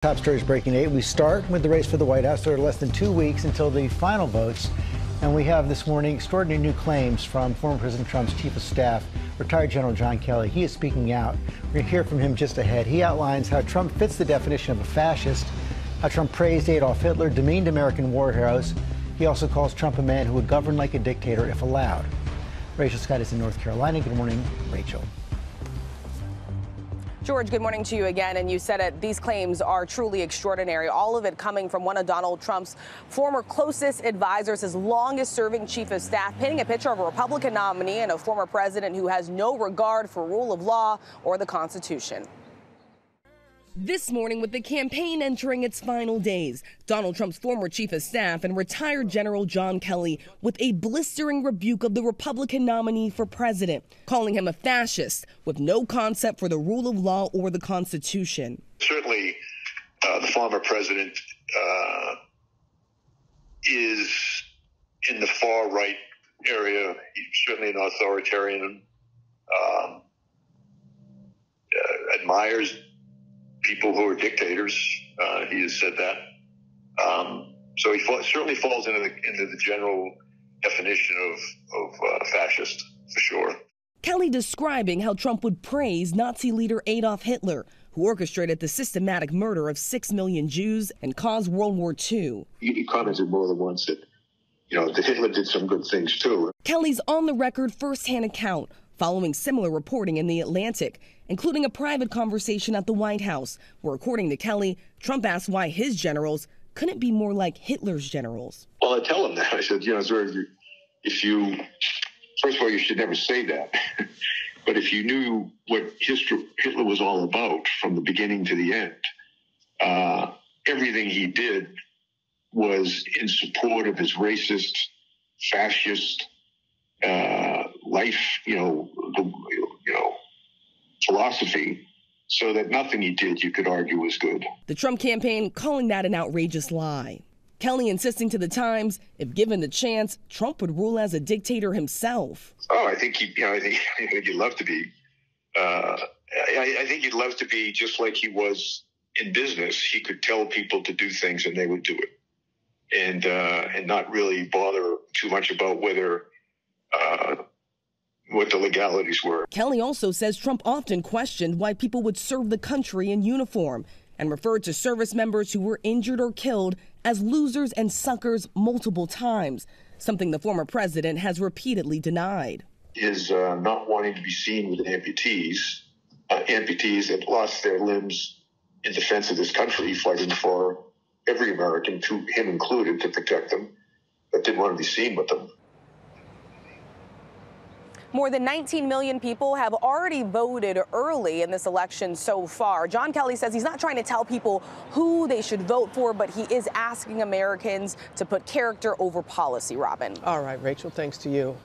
Top stories breaking 8. We start with the race for the White House. There are less than 2 weeks until the final votes. And we have this morning extraordinary new claims from former President Trump's chief of staff, retired General John Kelly. He is speaking out. We're going to hear from him just ahead. He outlines how Trump fits the definition of a fascist, how Trump praised Adolf Hitler, demeaned American war heroes. He also calls Trump a man who would govern like a dictator if allowed. Rachel Scott is in North Carolina. Good morning, Rachel. George, good morning to you again. And you said it, these claims are truly extraordinary. All of it coming from one of Donald Trump's former closest advisors, his longest serving chief of staff, painting a picture of a Republican nominee and a former president who has no regard for rule of law or the Constitution. This morning, with the campaign entering its final days, Donald Trump's former chief of staff and retired General John Kelly with a blistering rebuke of the Republican nominee for president, calling him a fascist with no concept for the rule of law or the Constitution. Certainly, the former president is in the far right area. He's certainly an authoritarian, admires people who are dictators. He has said that. So he certainly falls into the general definition of fascist, for sure. Kelly describing how Trump would praise Nazi leader Adolf Hitler, who orchestrated the systematic murder of 6 million Jews and caused World War II. He commented more than once that, that Hitler did some good things, too. Kelly's on-the-record first-hand account following similar reporting in The Atlantic, including a private conversation at the White House, where, according to Kelly, Trump asked why his generals couldn't be more like Hitler's generals. Well, I tell him that. I said, first of all, you should never say that. But if you knew what Hitler was all about from the beginning to the end, everything he did was in support of his racist, fascist life, philosophy, so that nothing he did you could argue was good. The Trump campaign calling that an outrageous lie. Kelly insisting to the Times, if given the chance, Trump would rule as a dictator himself. Oh, I think he'd love to be. I think he'd love to be just like he was in business. He could tell people to do things and they would do it, and not really bother too much about whether what the legalities were. Kelly also says Trump often questioned why people would serve the country in uniform and referred to service members who were injured or killed as losers and suckers multiple times, something the former president has repeatedly denied. Is not wanting to be seen with amputees that lost their limbs in defense of this country, fighting for every American, to him included, to protect them, but didn't want to be seen with them. More than 19 million people have already voted early in this election so far. John Kelly says he's not trying to tell people who they should vote for, but he is asking Americans to put character over policy, Robin. All right, Rachel, thanks to you.